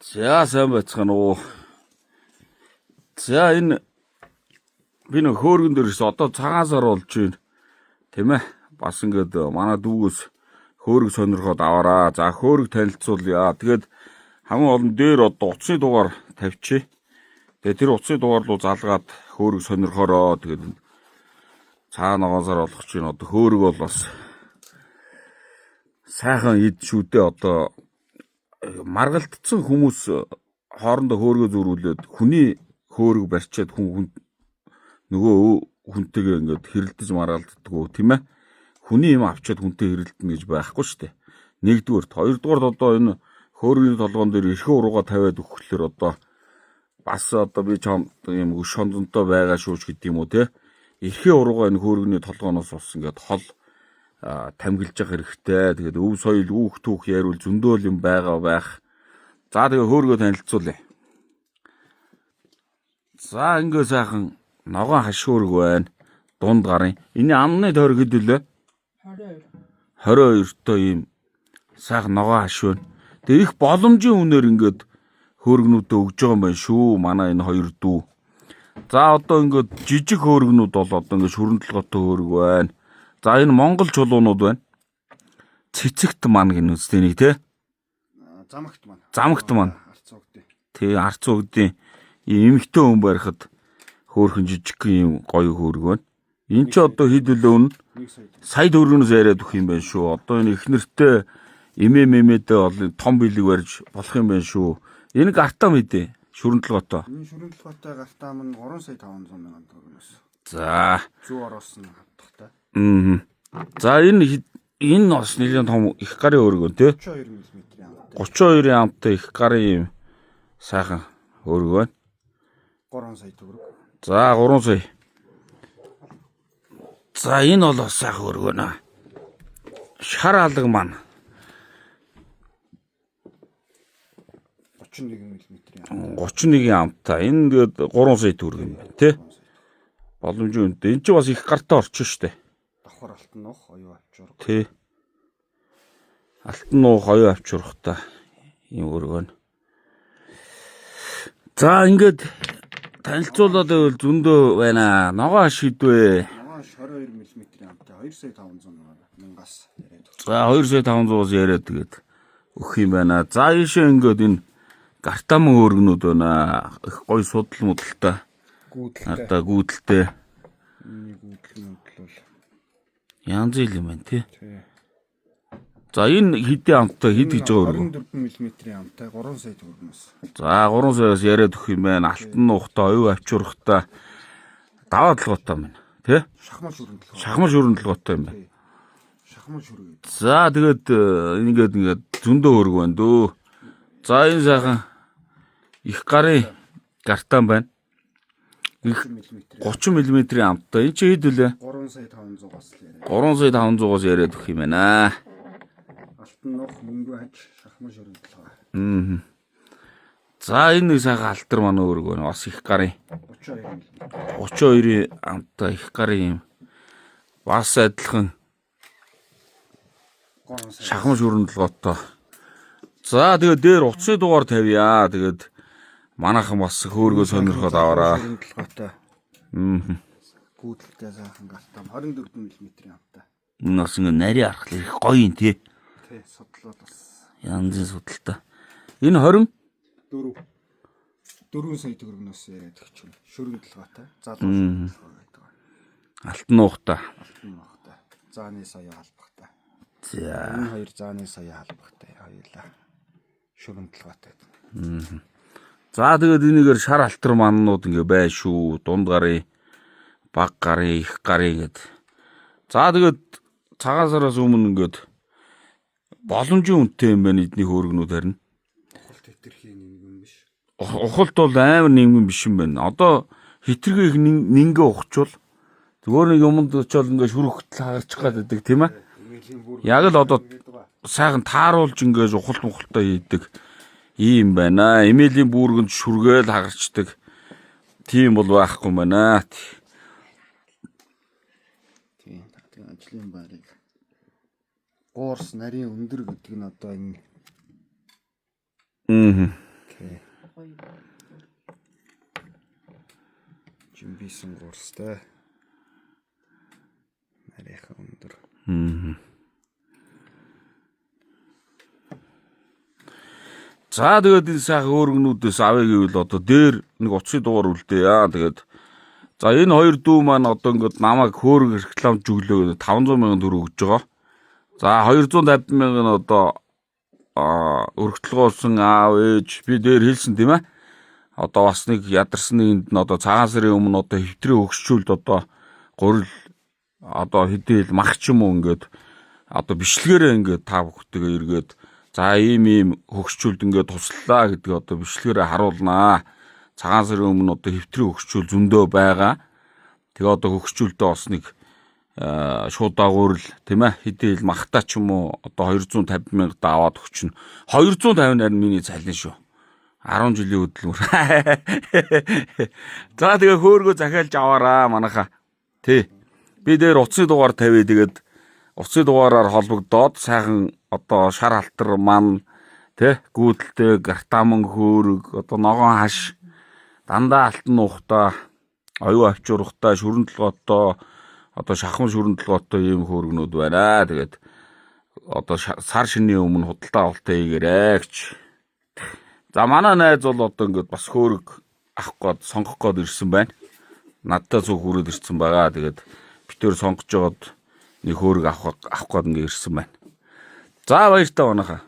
За сайн байцгаана уу. За энэ би нэг хөөргөн дээрээс одоо цагаан сар болж байна. Тийм ээ. Бас ингээд манай дүүгээс хөөрг сонирхоод аваараа. За хөөрг танилцуулъя. Тэгээд хамгийн олон дээр одоо утасны дугаар тавьчих. Тэгээд тэр утасны дугаар руу залгаад хөөрг сонирхороо. Тэгээд цагаан ногоон сар болох чинь одоо хөөрг бол бас сайхан ид шүү дээ. Одоо маргалтцсан хүмүүс хоорондоо хөөргөө зөрүүлээд хүний хөөрг барьчаад хүн нөгөө хүнтэйгээ ингээд хэрэлдэж маргалддаг тийм ээ. Хүний юм авчаад хүнтэй хэрэлдэнэ гэж байхгүй шүү дээ. Нэгдүгээр, хоёрдугаар одоо энэ хөөргийн толгоон дээр эрхээ урууга тавиад өгөхлөөр одоо бас одоо би чам юм өш шондонтой байгаа шүүж гэдэг юм уу те. Эрхээ урууга энэ хөөргөний толгооноос бас ингээд хол тамгилж явах хэрэгтэй. Тэгээд өв соёл үүх түүх яривал зөндөөл юм байгаа байх. За тэгээ хөөргөө танилцуулъя. За ингээ сайхан ногоон хаш хөөрг байна. Дунд гарын. Эний амны тойрог хэд вүлээ? 22 той ийм сайхан ногоон хаш байна. Тэгээ их боломжийн үнээр ингээд хөөргнүүдэд өгж байгаа юм байна шүү. Манай энэ хоёр дүү. За одоо ингээд жижиг хөөргнүүд бол одоо ингээд шүрэнтэлготой хөөрг байна. За энэ Монгол чулуунууд байна. Цэцэгт маань гин үстэй нэг те. Замагт маань. Замагт маань. Арцуугдын. Тий, арцуугдын ийм эмхтэй хүн барихад хөөрхөн жижиг юм гоё хөөрг байна. Энд ч одоо хэд үлээ үнэ? Сая төгрөгнөөс яриад өгөх юм байна шүү. Одоо энэ их нэртэй эмээдээ бол том бэлэг барьж болох юм байна шүү. Энэ гартаа мэдээ. Шүрэнтэлготой. Энэ шүрэнтэлготой гартаа маань 3 сая 500 мянган төгрөгнөөс. За. 100 ороос нь хавтахтай. За энэ бас нэлээд том их гарын хөөрг байна тий. 32 мм-ийн амтай. 32-ийн амтай их гарын юм сайхан хөөрг байна. 3 сая төгрөг. За 3 сая. За энэ бол бас сайхан хөөрг байна. Шар алга маань 31 амтай. Энэ тэгээд 3 сая төгрөг юм байна тий. Боломжийн үнэтэй. Энд чинь бас их гартаа орчин штэ. Давхар алтан нуух, оюу авчурах. Тий. Алтан нуух, оюу авчурахтай юм хөөрг байна. За ингээд танилцуулаад байвал зөндөө байна. Ногоо шидвэ. Ногоон 22 мм-ийн амтай 2 сая 500 мянгаас яриад өгч. За 2 сая 500-аас яриад тэгээд өгөх юм байна. За ийшээ ингээд энэ гартам хөөргнүүд байна. Их гоё судал модалтай. Гүйдэлтэй. Одоо гүйдэлтэй. Миний гүйдэлнүүд бол Янз бүр юм байна тий. тий. За энэ хэдийн амтай хэд гэж байгаа вэ? 24 мм-ийн амтай 3 сая төгрөгнөөс. За 3 саяас яриад өгөх юм байна. Алтан нуухтай, оюу авчурахтай даваа толгойтой юм байна. Тий? Шахмал шүрэнтэлгоо. Шахмал шүрэнтэлготой юм байна. Шахмал шүрэг. За тэгээд ингээд зөндөө хөрг байна дөө. За энэ сайхан их гарын гартаан байна. 30 мм-ийн амтай. Энд чи хэд вүлээ? 3 сая 500-аас л яриад. 3 сая 500-аас яриад өгөх юм байна. Алтан нуух, мөнгө хаж, шахмал шүрэнтэлгоо. За энэ нэг сайхан алтар манай хөрг байна. Бас их гарын 32 мм. 32-ийн амтай их гарын юм. Бас адилхан 3 сая. шахмал шүрэнтэлготой. За тэгээд дээр утасны дугаар тавья. Тэгээд манайхан бас хөөргөө сонирхоод аваараа. Шүрэнтэлгоотой. Гүйдэлтэй сайхан гартаа 24 мм-ийн амтай. Энэ бас ингэ нарийн аргал их гоё юм тий. Тий, судлаад бас Янзын судалтай. Энэ 20 4 сая төгрөгнөөс яриад өгч байна. Шүрэнтэлгоотой. Залуу шүрэнтэлгоо гэдэг. алтан нуухтай. Алтан нуугтай. Зааны сая халбахтай. За Энэ хоёр зааны сая халбахтай. Хоёулаа шүрэнтэлгоотой. за тэгээд энийгээр шар алтар маннууд ингэ бай шүү. Дунд гарын, баг гарын, их гарын гэд. За тэгээд цагаан сараас өмнө ингээд боломжийн үнэтэй юм байна эдний хөөргнүүд харин. Ухалт хэтэрхий нэгэн биш. Ухалт бол амар нэгэн биш юм байна. Одоо хитрхийг нингээ ухчвал зүгээр нэг юмд очиод ингээд шүрхтэл хагарчих гаддаг тийм ээ. Яг л одоо сайхан тааруулж ингээд ухалт мухалтай хийдэг ийм байна. Эмээлийн бүүргэнд шүргээл хагарчдаг. Тийм бол байхгүй юм байна. Тийм. Тэгээд ажлын байрыг гуурс нарийн өндөр гэдэг нь одоо энэ Жимбисэн гурстай. Нарийнхан өндөр. За тэгээд энэ сайхан өөргнүүдээс авъя гэвэл одоо дээр нэг утсны дугаар үлдээ яа. Тэгээд за энэ хоёр дүү маань одоо ингээд намайг хөөрг рекламж өглөө 500 сая төгрөг өгж байгаа. За 250 мянган одоо өргөтлөгөөсөн аав ээж би дээр хэлсэн тийм ээ. Одоо бас нэг ядарсан нэгэнд нь одоо цагаан сарын өмнө одоо хэвтрээ өгсчүүлд одоо гурил одоо хэдийл мах ч юм уу ингээд одоо бичлэгээрээ ингээд та бүхтэйгээ эргээд за ийм хөгсчүүлд ингээд туслаа гэдгийг одоо бичлэгээрээ харуулнаа. Цагаан сарын өмнө одоо хэвтрээ хөгсчүүл зөндөө байгаа. Тэгээ одоо хөгсчүүлдээ бас нэг шууд дагуурл тийм ээ хэдийл махтаа ч юм уу одоо 250 мянга аваад өгчнө. 250 нарийн миний цалин шүү. 10 жилийн хөдөлмөр. За тэгээ хөөргөө захиалж аваараа манайха. Тий. Би дээр утасны дугаар тавья тэгээд утасны дугаараар холбогдоод сайхан одоо шар халтар ман тий гүйдэлтэй гартаман хөөрг одоо ногоон хаш дандаа алтан нухта оюу авчурхтай шүрэн толгойтой одоо шахман шүрэн толгойтой ийм хөөргнүүд байна. Тэгээд одоо сар шинийн өмнө худалдаа авалтаа хийгээрэй гэж. За манай найз бол одоо ингээд бас хөөрг авах гээд сонгох гээд ирсэн байна. Надтай зүг хүрээд ирсэн байгаа. Тэгээд битээр сонгож жоод нэг хөөрг авах гээд ингээд ирсэн байна. За баяр та манайха.